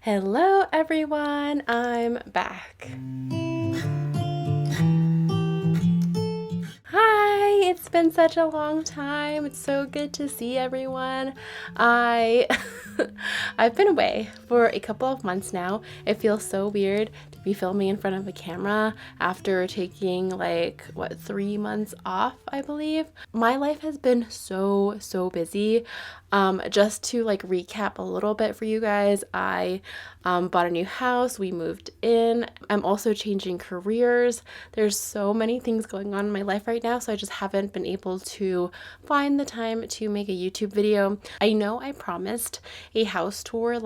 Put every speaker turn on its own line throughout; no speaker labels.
Hello everyone, I'm back. Hi, it's been such a long time. It's so good to see everyone. I I've been away for a couple of months now. It feels so weird to be filming in front of a camera after taking 3 months off, I believe. My life has been so busy. Just to recap a little bit for you guys, I bought a new house, we moved in. I'm also changing careers. There's so many things going on in my life right now, so I just haven't been able to find the time to make a YouTube video. I know I promised a house tour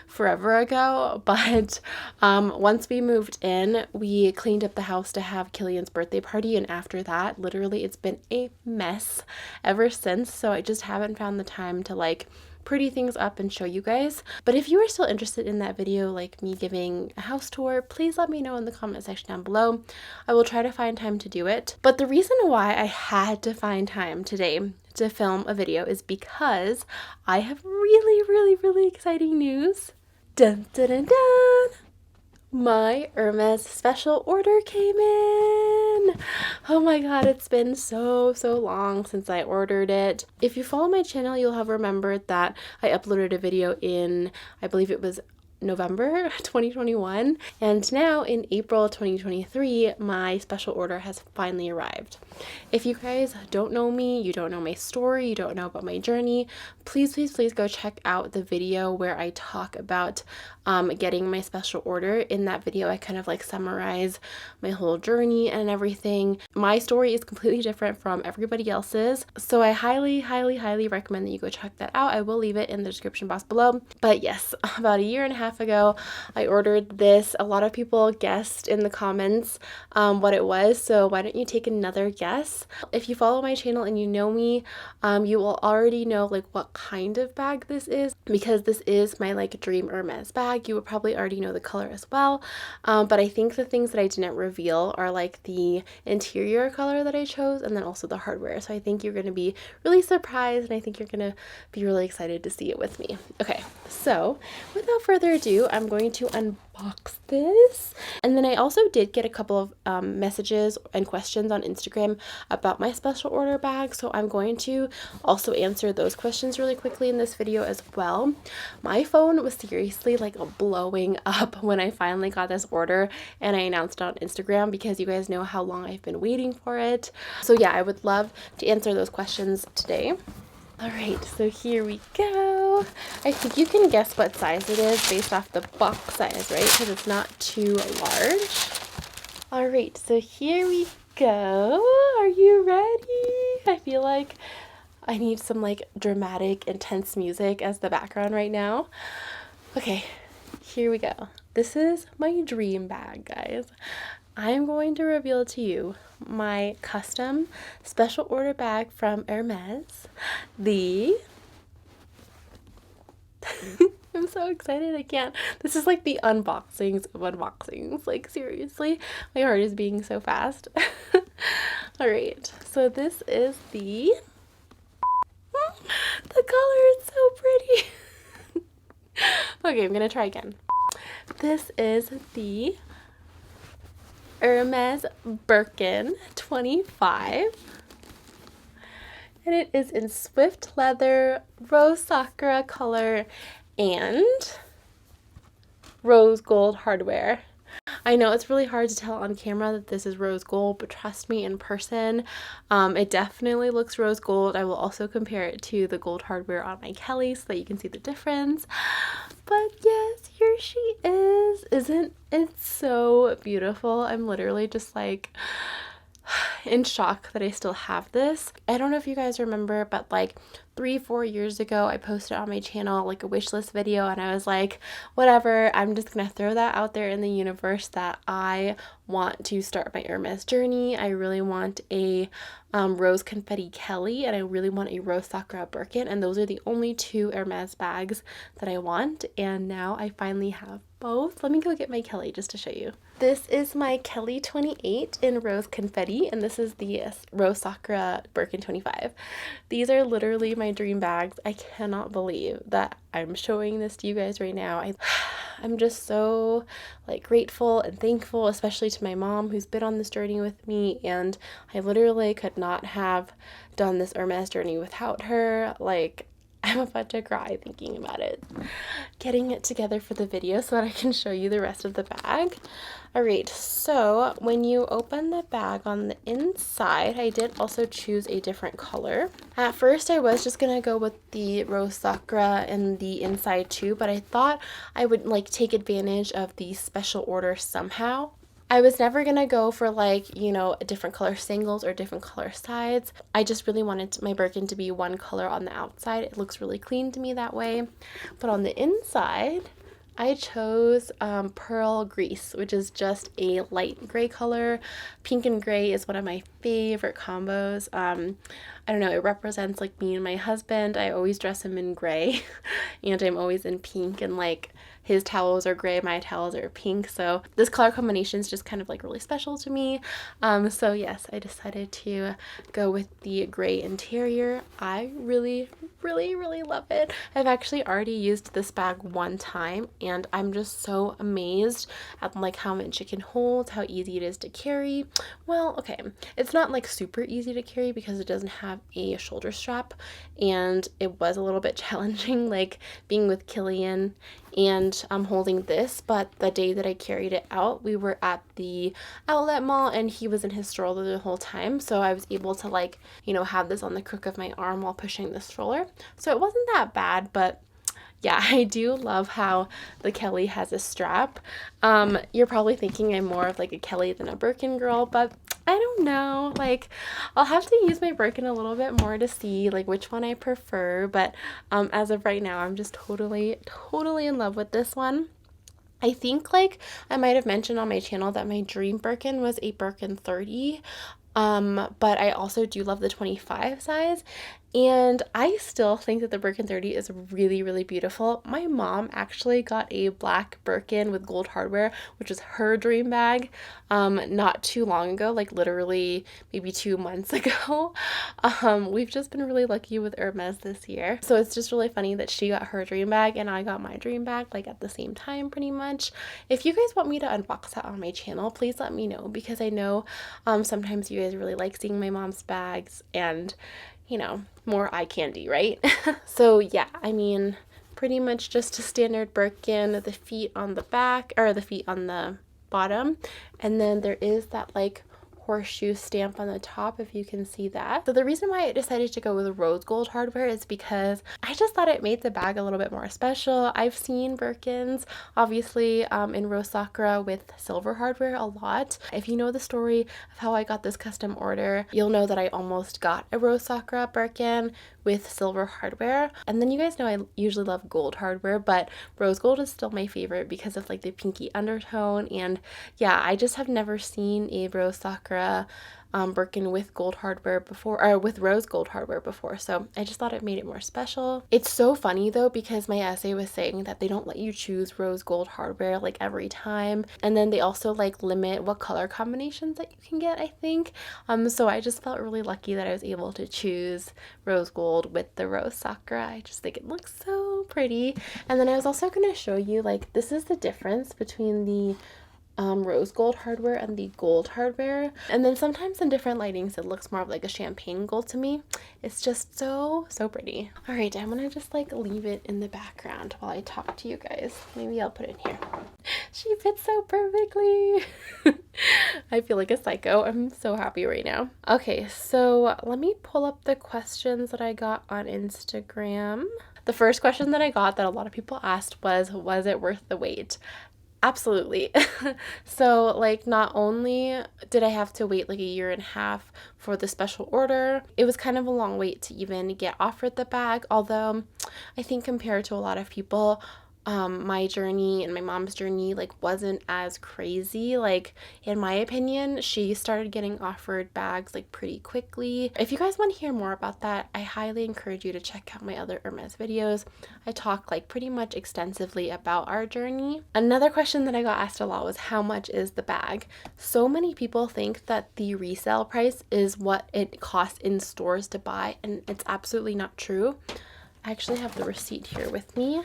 forever ago, but once we moved in, we cleaned up the house to have Killian's birthday party, and after that, literally it's been a mess ever since, so I just haven't found the time to pretty things up and show you guys. But if you are still interested in that video, like me giving a house tour, please let me know in the comment section down below. I will try to find time to do it. But the reason why I had to find time today to film a video is because I have really exciting news. Dun dun dun dun! My Hermes special order came in. Oh my god, it's been so long since I ordered it. If you follow my channel, you'll have remembered that I uploaded a video in, I believe it was November 2021, and now in April 2023 my special order has finally arrived. If you guys don't know me, you don't know my story, you don't know about my journey, please go check out the video where I talk about getting my special order. In that video I kind of summarize my whole journey and everything. My story is completely different from everybody else's, so I highly recommend that you go check that out. I will leave it in the description box below. But yes, about a year and a half ago I ordered this. A lot of people guessed in the comments what it was, so why don't you take another guess? If you follow my channel and you know me, you will already know what kind of bag this is, because this is my dream Hermes bag. You would probably already know the color as well, but I think the things that I didn't reveal are the interior color that I chose, and then also the hardware. So I think you're going to be really surprised, and I think you're going to be really excited to see it with me. Okay, so without further ado, I'm going to unbox this. And then I also did get a couple of messages and questions on Instagram about my special order bag, so I'm going to also answer those questions really quickly in this video as well. My phone was seriously blowing up when I finally got this order and I announced it on Instagram, because you guys know how long I've been waiting for it. So yeah, I would love to answer those questions today. Alright, so here we go. I think you can guess what size it is based off the box size, right? Because it's not too large. Alright, so here we go. Are you ready? I feel like I need some dramatic, intense music as the background right now. Okay, here we go. This is my dream bag, guys. I'm going to reveal to you my custom special order bag from Hermes. I'm so excited, I can't. This is the unboxings of unboxings. Seriously, my heart is beating so fast. Alright, so this is the color is so pretty. Okay, I'm gonna try again. This is the Hermes Birkin 25, and it is in swift leather, rose sakura color, and rose gold hardware. I know it's really hard to tell on camera that this is rose gold, but trust me, in person, it definitely looks rose gold. I will also compare it to the gold hardware on my Kelly so that you can see the difference. But yes, here she is. Isn't it so beautiful? I'm literally just in shock that I still have this. I don't know if you guys remember, but 3-4 years ago I posted on my channel a wish list video, and I was like, whatever, I'm just gonna throw that out there in the universe that I want to start my Hermes journey. I really want a rose confetti Kelly, and I really want a rose sakura Birkin, and those are the only two Hermes bags that I want, and now I finally have both. Let me go get my Kelly just to show you. This is my Kelly 28 in rose confetti, and this is the rose sakura Birkin 25. These are literally my my dream bags. I cannot believe that I'm showing this to you guys right now. I'm just so like grateful and thankful, especially to my mom who's been on this journey with me, and I literally could not have done this Hermes journey without her. Like, I'm about to cry thinking about it. Getting it together for the video so that I can show you the rest of the bag. Alright, so when you open the bag on the inside, I did also choose a different color. At first I was just gonna go with the rose sakura in the inside too, but I thought I would like take advantage of the special order somehow. I was never gonna go for like, you know, different color singles or different color sides. I just really wanted my Birkin to be one color on the outside. It looks really clean to me that way. But on the inside, I chose Pearl Grease, which is just a light gray color. Pink and gray is one of my favorite combos. I don't know, it represents like me and my husband. I always dress him in gray and I'm always in pink, and like his towels are gray, my towels are pink. So this color combination is just kind of like really special to me. So yes, I decided to go with the gray interior. I really love it. I've actually already used this bag one time and I'm just so amazed at like how much it can hold, how easy it is to carry. Well, okay, it's not like super easy to carry because it doesn't have a shoulder strap, and it was a little bit challenging like being with Killian and I'm holding this. But the day that I carried it out, we were at the outlet mall and he was in his stroller the whole time, so I was able to like, you know, have this on the crook of my arm while pushing the stroller, so it wasn't that bad. But yeah, I do love how the Kelly has a strap. You're probably thinking I'm more of like a Kelly than a Birkin girl, but I don't know. Like, I'll have to use my Birkin a little bit more to see like which one I prefer. But as of right now, I'm just totally in love with this one. I think like I might have mentioned on my channel that my dream Birkin was a Birkin 30. But I also do love the 25 size, and I still think that the Birkin 30 is really beautiful. My mom actually got a black Birkin with gold hardware, which is her dream bag, not too long ago, like literally maybe 2 months ago. We've just been really lucky with Hermes this year, so it's just really funny that she got her dream bag and I got my dream bag like at the same time pretty much. If you guys want me to unbox that on my channel, please let me know, because I know sometimes you guys really like seeing my mom's bags and, you know, more eye candy, right? So yeah, I mean, pretty much just a standard Birkin, the feet on the back, or the feet on the bottom, and then there is that like horseshoe stamp on the top, if you can see that. So the reason why I decided to go with rose gold hardware is because I just thought it made the bag a little bit more special. I've seen Birkins obviously in rose sakura with silver hardware a lot. If you know the story of how I got this custom order, you'll know that I almost got a rose sakura Birkin with silver hardware. And then you guys know I usually love gold hardware, but rose gold is still my favorite because of like the pinky undertone. And yeah, I just have never seen a rose sakura Birkin with gold hardware before, or with rose gold hardware before, so I just thought it made it more special. It's so funny though, because my essay was saying that they don't let you choose rose gold hardware like every time, and then they also like limit what color combinations that you can get, I think. So I just felt really lucky that I was able to choose rose gold with the rose sakura. I just think it looks so pretty. And then I was also going to show you, like, this is the difference between the rose gold hardware and the gold hardware, and then sometimes in different lightings it looks more of like a champagne gold to me. It's just so pretty. All right, I'm gonna just like leave it in the background while I talk to you guys. Maybe I'll put it here. She fits so perfectly. I feel like a psycho. I'm so happy right now. Okay, so let me pull up the questions that I got on Instagram. The first question that I got that a lot of people asked was it worth the wait? Absolutely. So like, not only did I have to wait like a year and a half for the special order, it was kind of a long wait to even get offered the bag, although I think compared to a lot of people, my journey and my mom's journey like wasn't as crazy. Like, in my opinion, she started getting offered bags like pretty quickly. If you guys want to hear more about that, I highly encourage you to check out my other Hermes videos. I talk like pretty much extensively about our journey. Another question that I got asked a lot was, how much is the bag? So many people think that the resale price is what it costs in stores to buy, and it's absolutely not true. I actually have the receipt here with me.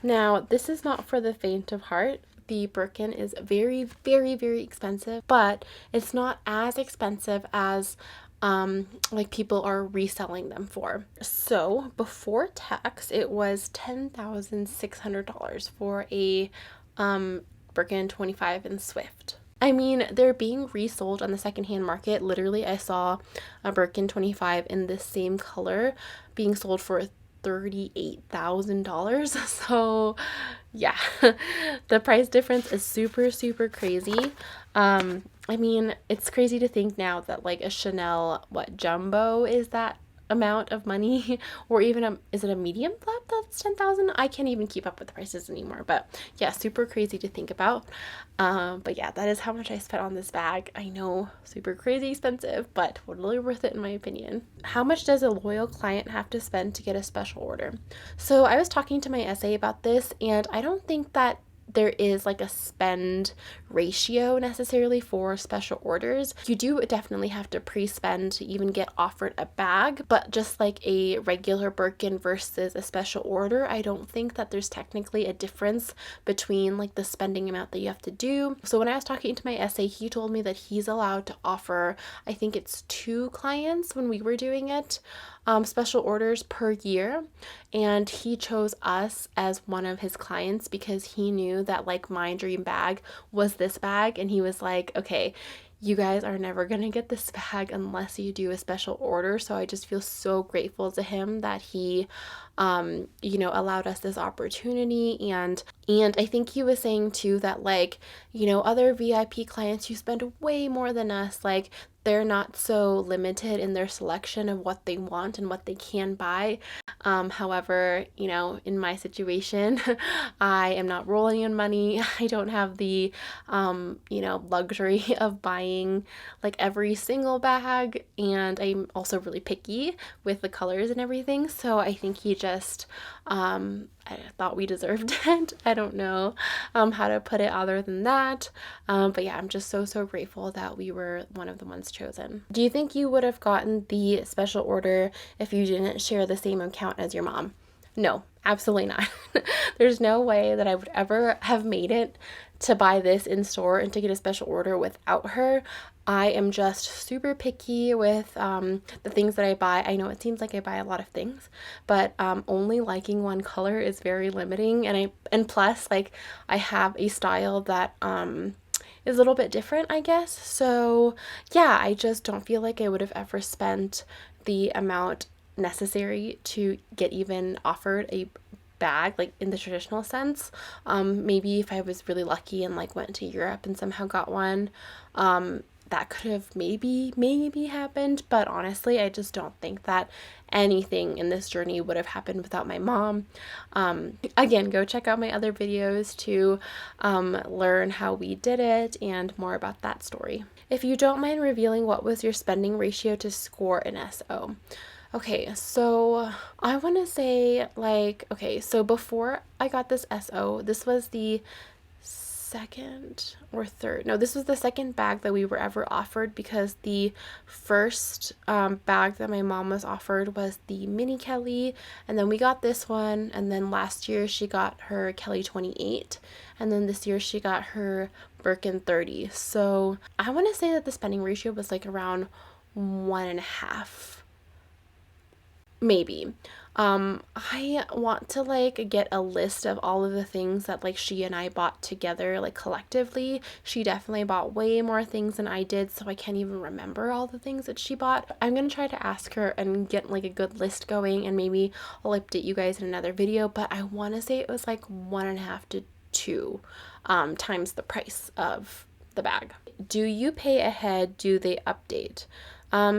Now, this is not for the faint of heart. The Birkin is very, very, very expensive, but it's not as expensive as like people are reselling them for. So before tax, it was $10,600 for a Birkin 25 in Swift. I mean, they're being resold on the secondhand market. Literally, I saw a Birkin 25 in this same color being sold for $38,000. So yeah, the price difference is super, super crazy. I mean, it's crazy to think now that like a Chanel, what, jumbo is that amount of money, or even is it a medium flat that's 10,000? I can't even keep up with the prices anymore, but yeah, super crazy to think about. But yeah, that is how much I spent on this bag. I know, super crazy expensive, but totally worth it in my opinion. How much does a loyal client have to spend to get a special order? So I was talking to my SA about this, and I don't think that there is like a spend ratio necessarily for special orders. You do definitely have to pre-spend to even get offered a bag, but just like a regular Birkin versus a special order, I don't think that there's technically a difference between like the spending amount that you have to do. So when I was talking to my SA, he told me that he's allowed to offer, I think it's 2 clients when we were doing it, special orders per year, and he chose us as one of his clients because he knew that like my dream bag was this bag, and he was like, okay, you guys are never gonna get this bag unless you do a special order. So I just feel so grateful to him that he allowed us this opportunity. And I think he was saying too that like, other VIP clients who spend way more than us, like they're not so limited in their selection of what they want and what they can buy. However, in my situation, I am not rolling in money. I don't have the, luxury of buying like every single bag. And I'm also really picky with the colors and everything. So I think he just, I thought we deserved it. I don't know how to put it other than that. But yeah, I'm just so, so grateful that we were one of the ones chosen. Do you think you would have gotten the special order if you didn't share the same account as your mom? No, absolutely not. There's no way that I would ever have made it to buy this in store and to get a special order without her. I am just super picky with the things that I buy. I know it seems like I buy a lot of things, but only liking one color is very limiting. And plus, like, I have a style that is a little bit different, I guess. So yeah, I just don't feel like I would have ever spent the amount necessary to get even offered a bag like in the traditional sense. Maybe if I was really lucky and like went to Europe and somehow got one, that could have maybe happened, but honestly I just don't think that anything in this journey would have happened without my mom. Again, go check out my other videos to learn how we did it and more about that story. If you don't mind revealing, what was your spending ratio to score an SO? Okay, so I want to say so before I got this SO, this was the second or third. No, this was the second bag that we were ever offered, because the first bag that my mom was offered was the Mini Kelly, and then we got this one, and then last year she got her Kelly 28, and then this year she got her Birkin 30. So I want to say that the spending ratio was like around 1.5. Maybe. I want to like get a list of all of the things that like she and I bought together, like collectively. She definitely bought way more things than I did, so I can't even remember all the things that she bought. I'm gonna try to ask her and get like a good list going, and maybe I'll update you guys in another video, but I want to say it was like 1.5 to 2 times the price of the bag. Do you pay ahead? Do they update?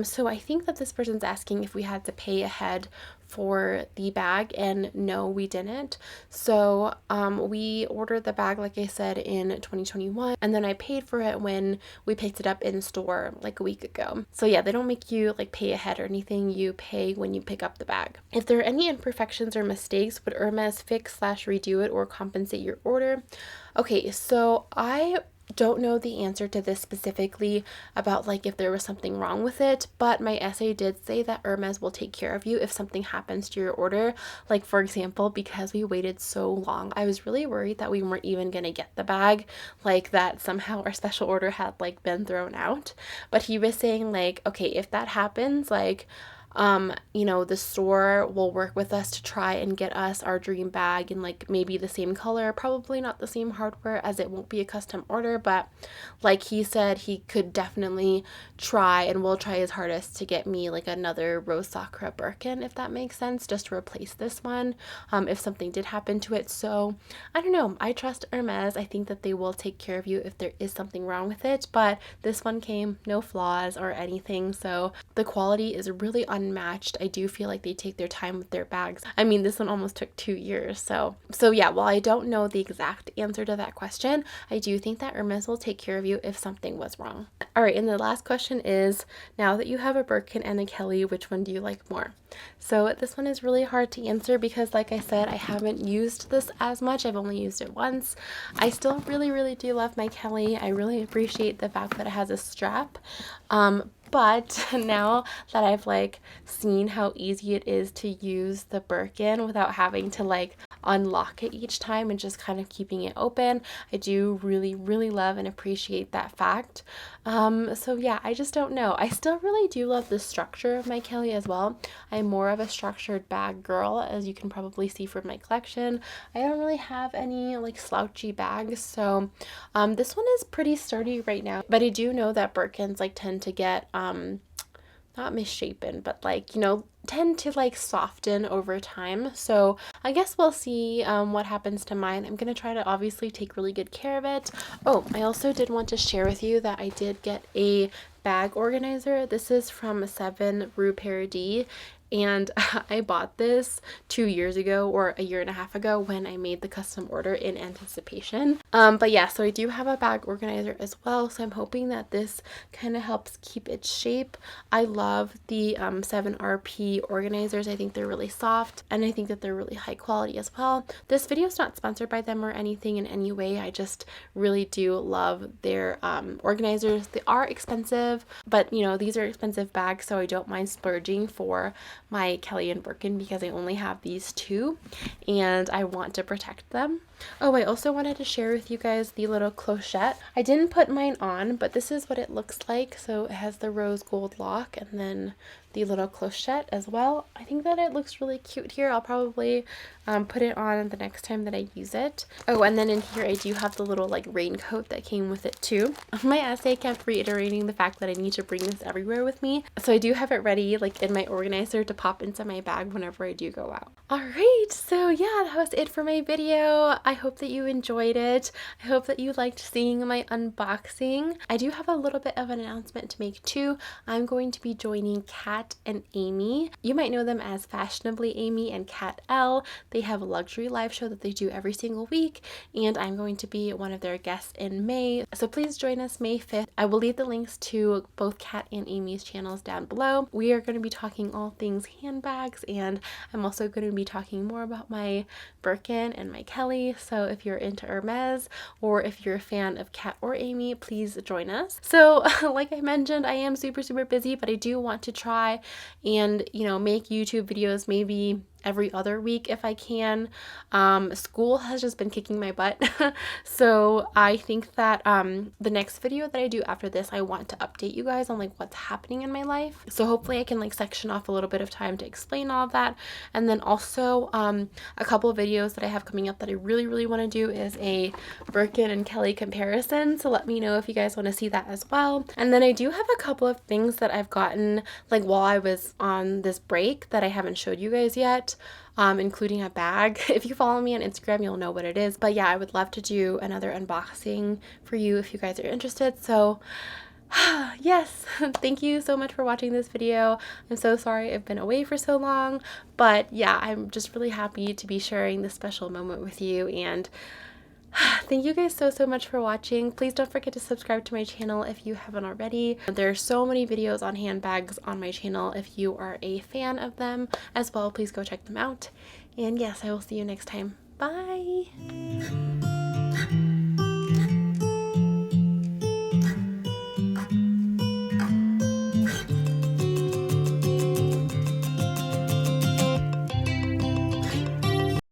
So I think that this person's asking if we had to pay ahead for the bag, and no, we didn't. So we ordered the bag, like I said, in 2021, and then I paid for it when we picked it up in store like a week ago. So yeah, they don't make you like pay ahead or anything. You pay when you pick up the bag. If there are any imperfections or mistakes, would Hermes fix / redo it or compensate your order? Okay, so I don't know the answer to this specifically about like if there was something wrong with it, but my essay did say that Hermes will take care of you if something happens to your order. Like for example, because we waited so long, I was really worried that we weren't even gonna get the bag, like that somehow our special order had like been thrown out. But he was saying like, okay, if that happens, like you know, the store will work with us to try and get us our dream bag in like maybe the same color, probably not the same hardware as it won't be a custom order, but like he said, he could definitely try and will try his hardest to get me like another Rose Sakura Birkin, if that makes sense, just to replace this one if something did happen to it. So I don't know, I trust Hermes. I think that they will take care of you if there is something wrong with it, but this one came no flaws or anything, so the quality is really unmatched. I do feel like they take their time with their bags. I mean, this one almost took 2 years. So yeah, while I don't know the exact answer to that question, I do think that Hermes will take care of you if something was wrong. All right, and the last question is, now that you have a Birkin and a Kelly, which one do you like more? So this one is really hard to answer because like I said, I haven't used this as much. I've only used it once. I still really do love my Kelly. I really appreciate the fact that it has a strap. But now that I've like seen how easy it is to use the Birkin without having to like unlock it each time and just kind of keeping it open, I do really love and appreciate that fact. So yeah, I just don't know. I still really do love the structure of my Kelly as well. I'm more of a structured bag girl, as you can probably see from my collection. I don't really have any like slouchy bags, so this one is pretty sturdy right now, but I do know that Birkins like tend to get not misshapen, but like, you know, tend to like soften over time. So I guess we'll see what happens to mine. I'm gonna try to obviously take really good care of it. Oh, I also did want to share with you that I did get a bag organizer. This is from 7 Rue Paradis, and I bought this 2 years ago or a year and a half ago when I made the custom order in anticipation. But yeah, so I do have a bag organizer as well, so I'm hoping that this kind of helps keep its shape. I love the 7RP organizers. I think they're really soft, and I think that they're really high quality as well. This video is not sponsored by them or anything in any way. I just really do love their organizers. They are expensive, but you know, these are expensive bags, so I don't mind splurging for my Kelly and Birkin because I only have these two and I want to protect them. Oh, I also wanted to share with you guys the little clochette. I didn't put mine on, but this is what it looks like. So it has the rose gold lock and then the little clochette as well. I think that it looks really cute here. I'll probably put it on the next time that I use it. Oh, and then in here I do have the little like raincoat that came with it too. My essay kept reiterating the fact that I need to bring this everywhere with me, so I do have it ready like in my organizer to pop into my bag whenever I do go out. Alright, so yeah, that was it for my video. I hope that you enjoyed it. I hope that you liked seeing my unboxing. I do have a little bit of an announcement to make too. I'm going to be joining Kat and Amy. You might know them as Fashionably Amy and Kat L. They have a luxury live show that they do every single week, and I'm going to be one of their guests in May. So please join us May 5th. I will leave the links to both Kat and Amy's channels down below. We are going to be talking all things handbags, and I'm also going to be talking more about my Birkin and my Kelly. So if you're into Hermes or if you're a fan of Kat or Amy, please join us. So like I mentioned, I am super busy, but I do want to try and, you know, make YouTube videos maybe every other week if I can. School has just been kicking my butt. So I think that the next video that I do after this, I want to update you guys on like what's happening in my life. So hopefully I can like section off a little bit of time to explain all of that. And then also a couple of videos that I have coming up that I really want to do is a Birkin and Kelly comparison. So let me know if you guys want to see that as well. And then I do have a couple of things that I've gotten like while I was on this break that I haven't showed you guys yet. Including a bag. If you follow me on Instagram, you'll know what it is. But yeah, I would love to do another unboxing for you if you guys are interested. So Yes, thank you so much for watching this video. I'm so sorry I've been away for so long, but yeah, I'm just really happy to be sharing this special moment with you, and thank you guys so much for watching. Please don't forget to subscribe to my channel if you haven't already. There are so many videos on handbags on my channel. If you are a fan of them as well, please go check them out. And yes, I will see you next time. Bye!